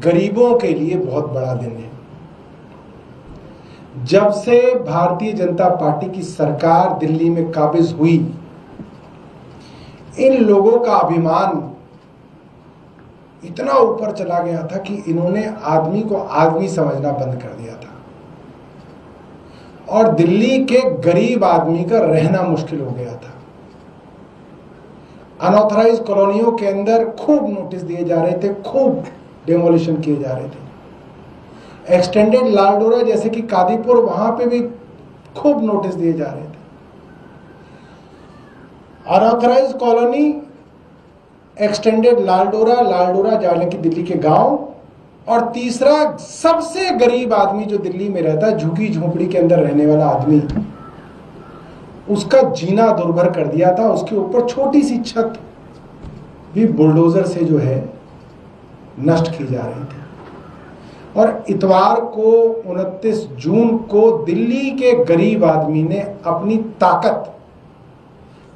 गरीबों के लिए बहुत बड़ा दिन है। जब से भारतीय जनता पार्टी की सरकार दिल्ली में काबिज हुई, इन लोगों का अभिमान इतना ऊपर चला गया था कि इन्होंने आदमी को आदमी समझना बंद कर दिया था और दिल्ली के गरीब आदमी का रहना मुश्किल हो गया था। अनऑथराइज कॉलोनियों के अंदर खूब नोटिस दिए जा रहे थे, खूब डेमोलिशन किए जा रहे थे। एक्सटेंडेड लालडोरा जैसे कि कादीपुर, वहां पे भी खूब नोटिस दिए जा रहे थे। अनऑथराइज कॉलोनी, एक्सटेंडेड लालडोरा जाने की दिल्ली के गांव, और तीसरा सबसे गरीब आदमी जो दिल्ली में रहता है, झुग्गी झोपड़ी के अंदर रहने वाला आदमी, उसका जीना दुर्भर कर दिया था। उसके ऊपर छोटी सी छत भी बुलडोजर से जो है नष्ट की जा रही थी। और इतवार को 29 जून को दिल्ली के गरीब आदमी ने अपनी ताकत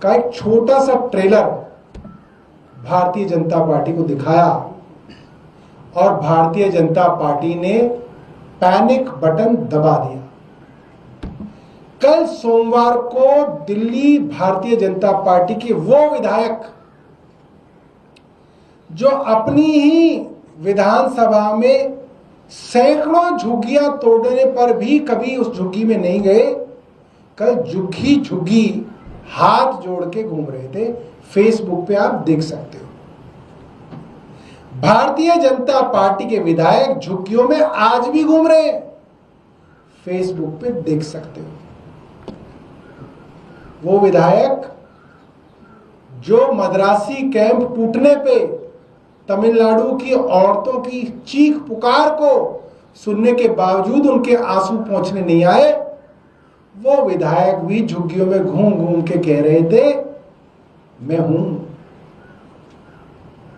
का एक छोटा सा ट्रेलर भारतीय जनता पार्टी को दिखाया और भारतीय जनता पार्टी ने पैनिक बटन दबा दिया। कल सोमवार को दिल्ली भारतीय जनता पार्टी के वो विधायक जो अपनी ही विधानसभा में सैकड़ों झुग्गियां तोड़ने पर भी कभी उस झुग्गी में नहीं गए, कल झुग्गी झुग्गी हाथ जोड़ के घूम रहे थे। फेसबुक पे आप देख सकते हो। भारतीय जनता पार्टी के विधायक झुग्गियों में आज भी घूम रहे हैं, फेसबुक पे देख सकते हो। वो विधायक जो मद्रासी कैंप टूटने पे तमिलनाडु की औरतों की चीख पुकार को सुनने के बावजूद उनके आंसू पहुंचने नहीं आए, वो विधायक भी झुग्गियों में घूम घूम के कह रहे थे मैं हूं।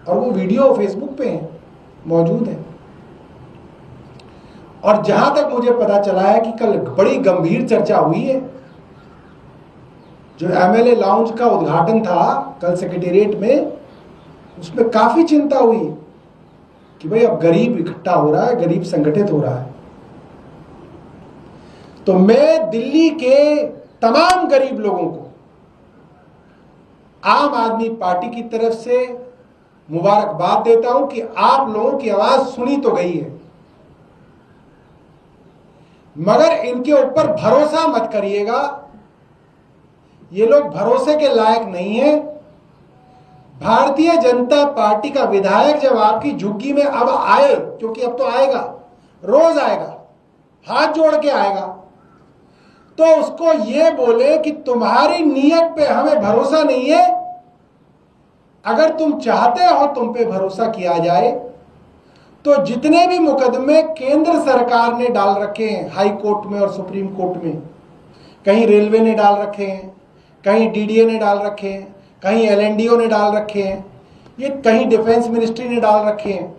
और वो वीडियो फेसबुक पे है, मौजूद है। और जहां तक मुझे पता चला है कि कल बड़ी गंभीर चर्चा हुई है। जो एमएलए लाउंज का उद्घाटन था कल सेक्रेटेरिएट में, उसमें काफी चिंता हुई कि भाई अब गरीब इकट्ठा हो रहा है, गरीब संगठित हो रहा है। तो मैं दिल्ली के तमाम गरीब लोगों को आम आदमी पार्टी की तरफ से मुबारकबाद देता हूं कि आप लोगों की आवाज सुनी तो गई है, मगर इनके ऊपर भरोसा मत करिएगा। ये लोग भरोसे के लायक नहीं है। भारतीय जनता पार्टी का विधायक जब आपकी झुग्गी में अब आए, क्योंकि अब तो आएगा, रोज आएगा, हाथ जोड़ के आएगा, तो उसको ये बोले कि तुम्हारी नीयत पे हमें भरोसा नहीं है। अगर तुम चाहते हो तुम पे भरोसा किया जाए तो जितने भी मुकदमे केंद्र सरकार ने डाल रखे हैं हाई कोर्ट में और सुप्रीम कोर्ट में, कहीं रेलवे ने डाल रखे हैं, कहीं डीडीए ने डाल रखे हैं, कहीं एलएनडीओ ने डाल रखे हैं, ये कहीं डिफेंस मिनिस्ट्री ने डाल रखे हैं।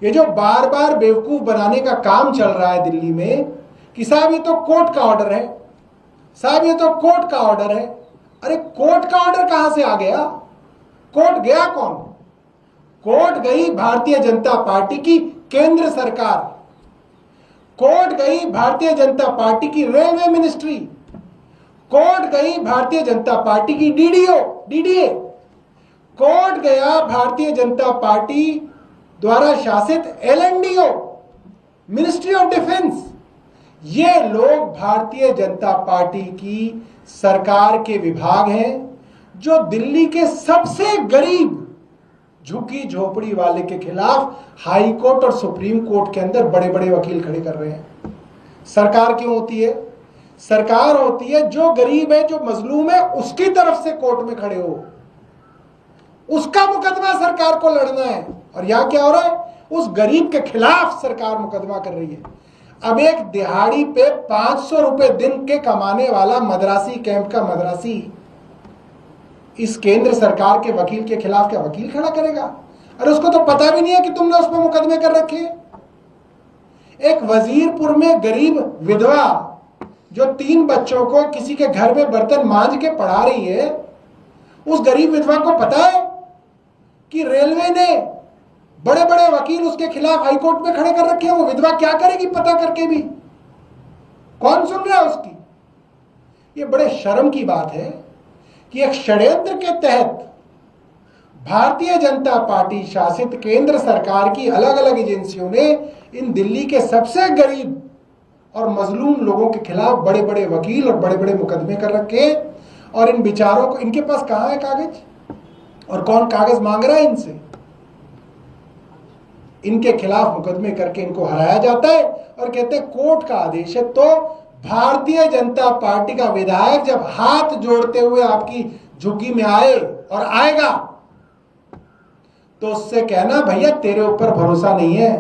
ये जो बार बार बेवकूफ बनाने का काम चल रहा है दिल्ली में कि साहब ये तो कोर्ट का ऑर्डर है, साहब ये तो कोर्ट का ऑर्डर है। अरे कोर्ट का ऑर्डर कहां से आ गया? कोर्ट गया कौन? कोर्ट गई भारतीय जनता पार्टी की केंद्र सरकार, कोर्ट गई भारतीय जनता पार्टी की रेलवे मिनिस्ट्री, कोर्ट गई भारतीय जनता पार्टी की डीडीए, कोर्ट गया भारतीय जनता पार्टी द्वारा शासित एलएनडीओ, मिनिस्ट्री ऑफ डिफेंस। ये लोग भारतीय जनता पार्टी की सरकार के विभाग हैं जो दिल्ली के सबसे गरीब झुग्गी झोपड़ी वाले के खिलाफ हाई कोर्ट और सुप्रीम कोर्ट के अंदर बड़े बड़े वकील खड़े कर रहे हैं। सरकार क्यों होती है? सरकार होती है जो गरीब है, जो मजलूम है, उसकी तरफ से कोर्ट में खड़े हो, उसका मुकदमा सरकार को लड़ना है। और यहां क्या हो रहा है? उस गरीब के खिलाफ सरकार मुकदमा कर रही है। अब एक दिहाड़ी पे 500 रुपए दिन के कमाने वाला मद्रासी कैंप का मद्रासी इस केंद्र सरकार के वकील के खिलाफ क्या वकील खड़ा करेगा? अरे उसको तो पता भी नहीं है कि तुमने उस पर मुकदमे कर रखे। एक वजीरपुर में गरीब विधवा जो 3 बच्चों को किसी के घर में बर्तन मांज के पढ़ा रही है, उस गरीब विधवा को पता है कि रेलवे ने बड़े बड़े वकील उसके खिलाफ हाईकोर्ट में खड़े कर रखे हैं। वो विधवा क्या करेगी पता करके भी? कौन सुन रहा है उसकी? ये बड़े शर्म की बात है कि एक षड्यंत्र के तहत भारतीय जनता पार्टी शासित केंद्र सरकार की अलग अलग एजेंसियों ने इन दिल्ली के सबसे गरीब और मजलूम लोगों के खिलाफ बड़े बड़े वकील और बड़े बड़े मुकदमे कर रखे हैं। और इन बेचारों को, इनके पास कहां है कागज? और कौन कागज मांग रहा है इनसे? इनके खिलाफ मुकदमे करके इनको हराया जाता है और कहते हैं कोर्ट का आदेश है। तो भारतीय जनता पार्टी का विधायक जब हाथ जोड़ते हुए आपकी झुग्गी में आए और आएगा तो उससे कहना भैया तेरे ऊपर भरोसा नहीं है।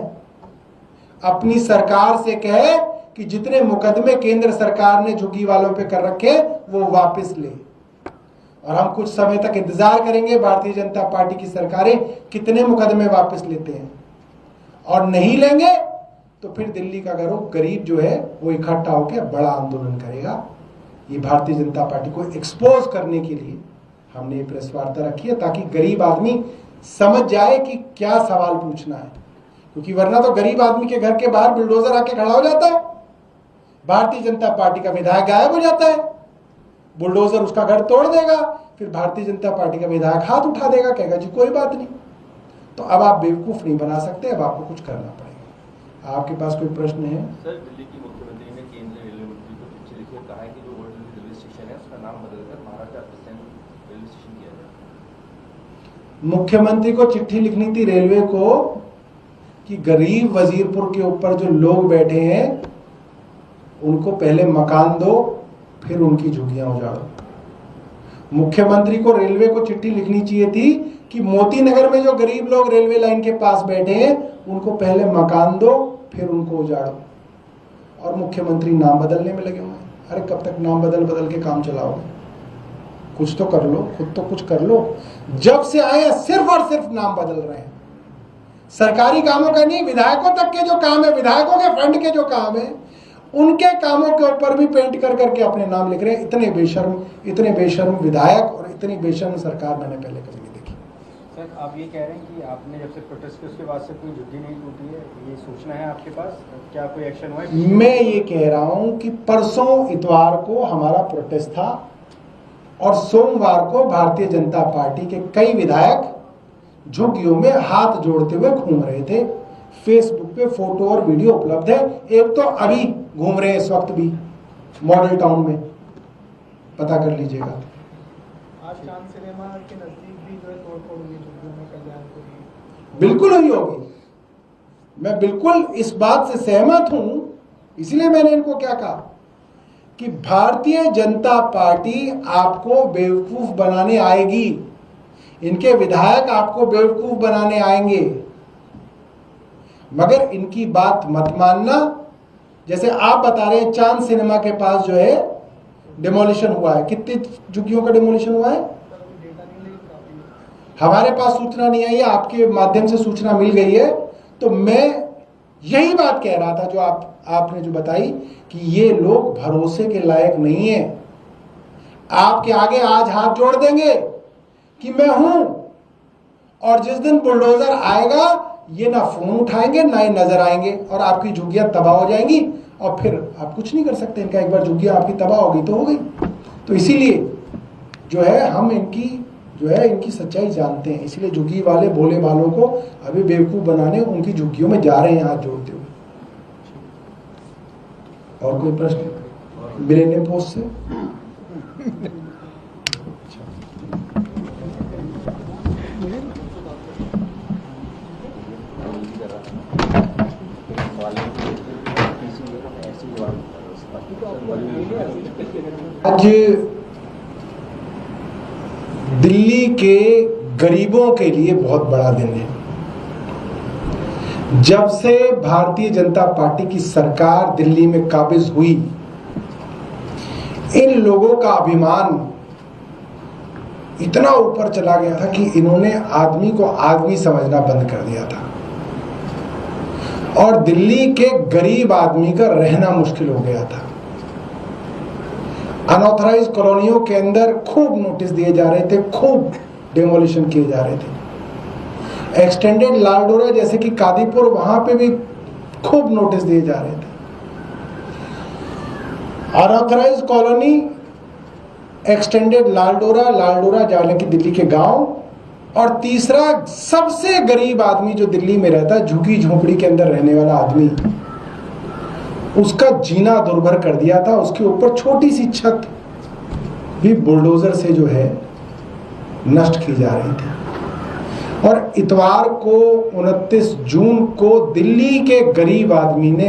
अपनी सरकार से कहे कि जितने मुकदमे केंद्र सरकार ने झुग्गी वालों पे कर रखे वो वापस ले। और हम कुछ समय तक इंतजार करेंगे भारतीय जनता पार्टी की सरकारें कितने मुकदमे वापस लेते हैं। और नहीं लेंगे तो फिर दिल्ली का गरीब जो है वो इकट्ठा होकर बड़ा आंदोलन करेगा। ये भारतीय जनता पार्टी को एक्सपोज करने के लिए हमने ये प्रेस वार्ता रखी है, ताकि गरीब आदमी समझ जाए कि क्या सवाल पूछना है। क्योंकि वरना तो गरीब आदमी के घर के बाहर बुलडोजर आके खड़ा हो जाता है, भारतीय जनता पार्टी का विधायक गायब हो जाता है, बुलडोजर उसका घर तोड़ देगा, फिर भारतीय जनता पार्टी का विधायक हाथ उठा देगा, कहेगा जी कोई बात नहीं। तो अब आप बेवकूफ नहीं बना सकते, अब आपको कुछ करना पड़ेगा। आपके पास कोई प्रश्न है? सर, दिल्ली की मुख्यमंत्री ने केंद्रीय रेलवे मंत्री को चिट्ठी लिखकर कहा है कि जो ओल्ड दिल्ली रेलवे स्टेशन है उसका नाम बदलकर महाराजा अग्रसेन रेलवे स्टेशन किया जाए। मुख्यमंत्री को चिट्ठी लिखनी थी रेलवे को कि गरीब वजीरपुर के ऊपर जो लोग बैठे हैं उनको पहले मकान दो, फिर उनकी झुग्गियां उजाड़ो। मुख्यमंत्री को रेलवे को चिट्ठी लिखनी चाहिए थी कि मोती नगर में जो गरीब लोग रेलवे लाइन के पास बैठे हैं उनको पहले मकान दो, फिर उनको उजाड़ो। और मुख्यमंत्री नाम बदलने में लगे हुए हैं। अरे कब तक नाम बदल बदल के काम चलाओगे? कुछ तो कर लो, खुद तो कुछ कर लो। जब से आए सिर्फ और सिर्फ नाम बदल रहे हैं। सरकारी कामों का नहीं, विधायकों तक के जो काम है, विधायकों के फंड के जो काम है, उनके कामों के ऊपर भी पेंट कर करके अपने नाम लिख रहे हैं। इतने बेशर्म विधायक और इतनी बेशर्म सरकार मैंने पहले कभी नहीं देखी। सर, आप ये कह रहे हैं कि आपने जब से प्रोटेस्ट किया उसके बाद से कोई झुग्गी नहीं टूटी है, ये सूचना है आपके पास? क्या कोई एक्शन हुआ है? मैं ये कह रहा हूं कि परसों इतवार को हमारा प्रोटेस्ट था और सोमवार को भारतीय जनता पार्टी के कई विधायक झुग्गियों में हाथ जोड़ते हुए घूम रहे थे। फेसबुक पे फोटो और वीडियो उपलब्ध है। एक तो अभी घूम रहे हैं इस वक्त भी मॉडल टाउन में, पता कर लीजिएगा। आज चांद सिनेमा के नजदीक भी जो है तोड़फोड़ हुई झुग्गियों में कल्याणपुरी। बिल्कुल हुई होगी, मैं बिल्कुल इस बात से सहमत हूं। इसलिए मैंने इनको क्या कहा कि भारतीय जनता पार्टी आपको बेवकूफ बनाने आएगी, इनके विधायक आपको बेवकूफ बनाने आएंगे, मगर इनकी बात मत मानना। जैसे आप बता रहे हैं चांद सिनेमा के पास जो है डिमोलिशन हुआ है, कितनी झुग्गियों का डिमोलिशन हुआ है? हमारे पास सूचना नहीं आई है, आपके माध्यम से सूचना मिल गई है। तो मैं यही बात कह रहा था जो आपने जो बताई कि ये लोग भरोसे के लायक नहीं है। आपके आगे आज हाथ जोड़ देंगे कि मैं हूं, और जिस दिन बुलडोजर आएगा ये ना फोन उठाएंगे ना ही नजर आएंगे और आपकी झुग्गियां तबाह हो जाएंगी और फिर आप कुछ नहीं कर सकते। इनका एक बार झुग्गियां आपकी तबाह हो गई तो हो गई। तो इसीलिए जो है हम इनकी सच्चाई जानते हैं, इसलिए झुग्गी वाले भोले भालों को अभी बेवकूफ बनाने उनकी झुग्गियों में जा रहे हैं हाथ जोड़ते हुए। और कोई प्रश्न मिलेनियम पोस्ट से? आज दिल्ली के गरीबों के लिए बहुत बड़ा दिन है। जब से भारतीय जनता पार्टी की सरकार दिल्ली में काबिज हुई, इन लोगों का अभिमान इतना ऊपर चला गया था कि इन्होंने आदमी को आदमी समझना बंद कर दिया था और दिल्ली के गरीब आदमी का रहना मुश्किल हो गया था। अनऑथराइज कॉलोनियों के अंदर खूब नोटिस दिए जा रहे थे, खूब डेमोलिशन किए जा रहे थे। एक्सटेंडेड लालडोरा जैसे कि कादीपुर, वहां पे भी खूब नोटिस दिए जा रहे थे। अनऑथराइज कॉलोनी, एक्सटेंडेड लालडोरा, लालडोरा जाने की दिल्ली के गांव, और तीसरा सबसे गरीब आदमी जो दिल्ली में रहता है, झुग्गी झोपड़ी के अंदर रहने वाला आदमी, उसका जीना दुर्भर कर दिया था। उसके ऊपर छोटी सी छत भी बुलडोजर से जो है नष्ट की जा रही थी। और इतवार को 29 जून को दिल्ली के गरीब आदमी ने